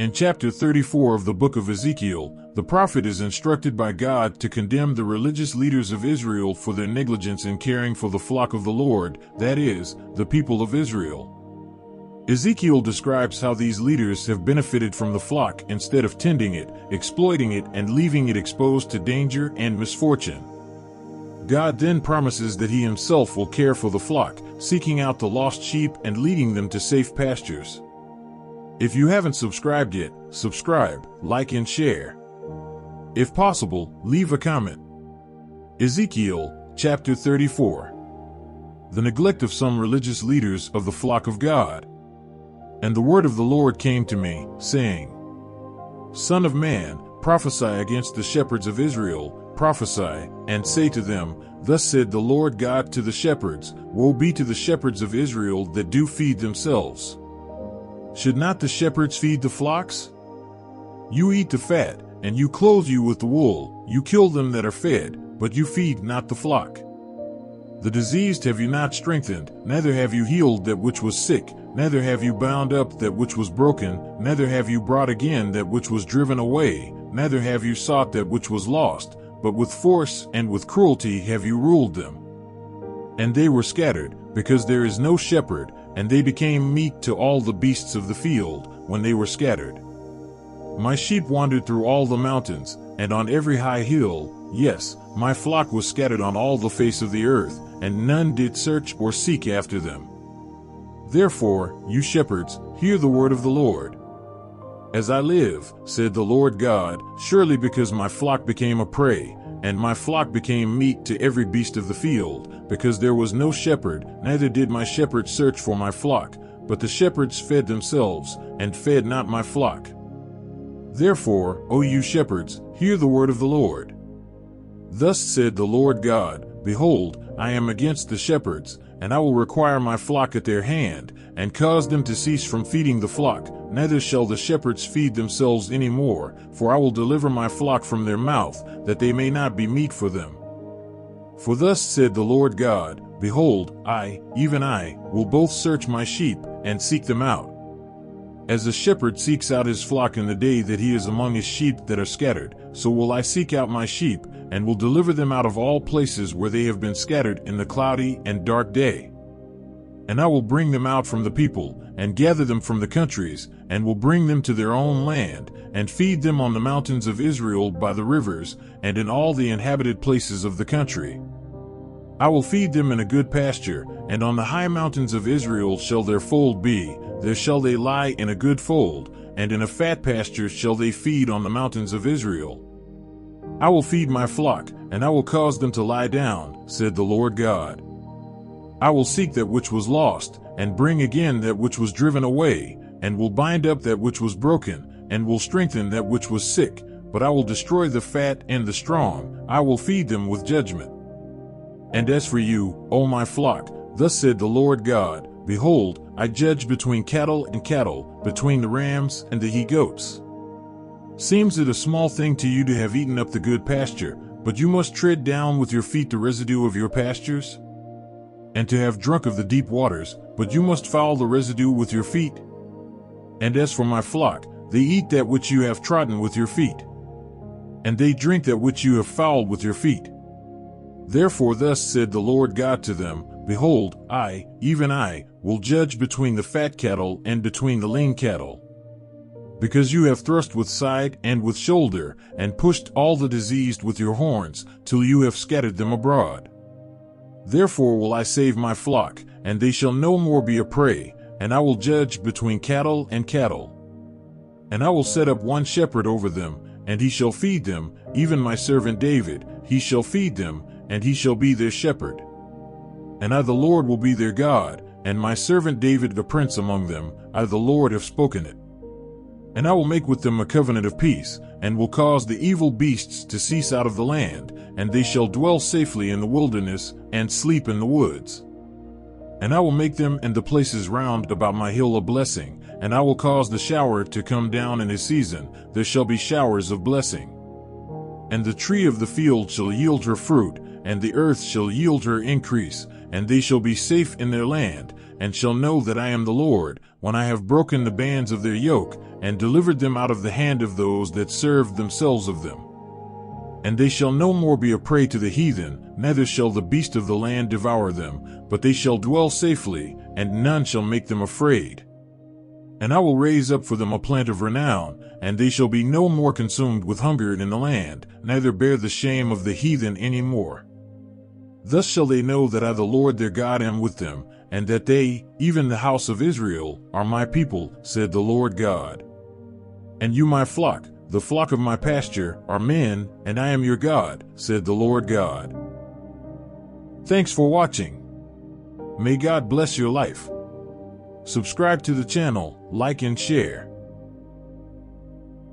In chapter 34 of the book of Ezekiel, the prophet is instructed by God to condemn the religious leaders of Israel for their negligence in caring for the flock of the Lord, that is, the people of Israel. Ezekiel describes how these leaders have benefited from the flock instead of tending it, exploiting it, and leaving it exposed to danger and misfortune. God then promises that He Himself will care for the flock, seeking out the lost sheep and leading them to safe pastures. If you haven't subscribed yet, subscribe, like, and share. If possible, leave a comment. Ezekiel, chapter 34. The neglect of some religious leaders of the flock of God. And the word of the Lord came to me, saying, Son of man, prophesy against the shepherds of Israel, prophesy, and say to them, Thus said the Lord God to the shepherds, Woe be to the shepherds of Israel that do feed themselves. Should not the shepherds feed the flocks? You eat the fat, and you clothe you with the wool, you kill them that are fed, but you feed not the flock. The diseased have you not strengthened, neither have you healed that which was sick, neither have you bound up that which was broken, neither have you brought again that which was driven away, neither have you sought that which was lost, but with force and with cruelty have you ruled them. And they were scattered, because there is no shepherd, and they became meat to all the beasts of the field, when they were scattered. My sheep wandered through all the mountains, and on every high hill, yes, my flock was scattered on all the face of the earth, and none did search or seek after them. Therefore, you shepherds, hear the word of the Lord. As I live, said the Lord God, surely because my flock became a prey, and my flock became meat to every beast of the field, because there was no shepherd, neither did my shepherds search for my flock, but the shepherds fed themselves, and fed not my flock. Therefore, O you shepherds, hear the word of the Lord. Thus said the Lord God, Behold, I am against the shepherds, and I will require my flock at their hand, and cause them to cease from feeding the flock, neither shall the shepherds feed themselves any more, for I will deliver my flock from their mouth, that they may not be meat for them. For thus said the Lord God, Behold, I, even I, will both search my sheep, and seek them out. As a shepherd seeks out his flock in the day that he is among his sheep that are scattered, so will I seek out my sheep, and will deliver them out of all places where they have been scattered in the cloudy and dark day. And I will bring them out from the people, and gather them from the countries, and will bring them to their own land, and feed them on the mountains of Israel by the rivers, and in all the inhabited places of the country. I will feed them in a good pasture, and on the high mountains of Israel shall their fold be, there shall they lie in a good fold, and in a fat pasture shall they feed on the mountains of Israel. I will feed my flock, and I will cause them to lie down, said the Lord God. I will seek that which was lost, and bring again that which was driven away, and will bind up that which was broken, and will strengthen that which was sick, but I will destroy the fat and the strong, I will feed them with judgment. And as for you, O my flock, thus said the Lord God, Behold, I judge between cattle and cattle, between the rams and the he-goats. Seems it a small thing to you to have eaten up the good pasture, but you must tread down with your feet the residue of your pastures? And to have drunk of the deep waters, but you must foul the residue with your feet? And as for my flock, they eat that which you have trodden with your feet, and they drink that which you have fouled with your feet. Therefore thus said the Lord God to them, Behold, I, even I, will judge between the fat cattle and between the lean cattle. Because you have thrust with side and with shoulder, and pushed all the diseased with your horns, till you have scattered them abroad. Therefore will I save my flock, and they shall no more be a prey, and I will judge between cattle and cattle. And I will set up one shepherd over them, and he shall feed them, even my servant David, he shall feed them, and he shall be their shepherd. And I the Lord will be their God, and my servant David the prince among them, I the Lord have spoken it. And I will make with them a covenant of peace, and will cause the evil beasts to cease out of the land, and they shall dwell safely in the wilderness, and sleep in the woods. And I will make them and the places round about my hill a blessing, and I will cause the shower to come down in his season, there shall be showers of blessing. And the tree of the field shall yield her fruit, and the earth shall yield her increase, and they shall be safe in their land, and shall know that I am the Lord, when I have broken the bands of their yoke, and delivered them out of the hand of those that served themselves of them. And they shall no more be a prey to the heathen, neither shall the beast of the land devour them, but they shall dwell safely, and none shall make them afraid. And I will raise up for them a plant of renown, and they shall be no more consumed with hunger in the land, neither bear the shame of the heathen any more. Thus shall they know that I the Lord their God am with them, and that they, even the house of Israel, are my people, said the Lord God. And you my flock, the flock of my pasture, are men, and I am your God, said the Lord God. Thanks for watching. May God bless your life. Subscribe to the channel, like and share.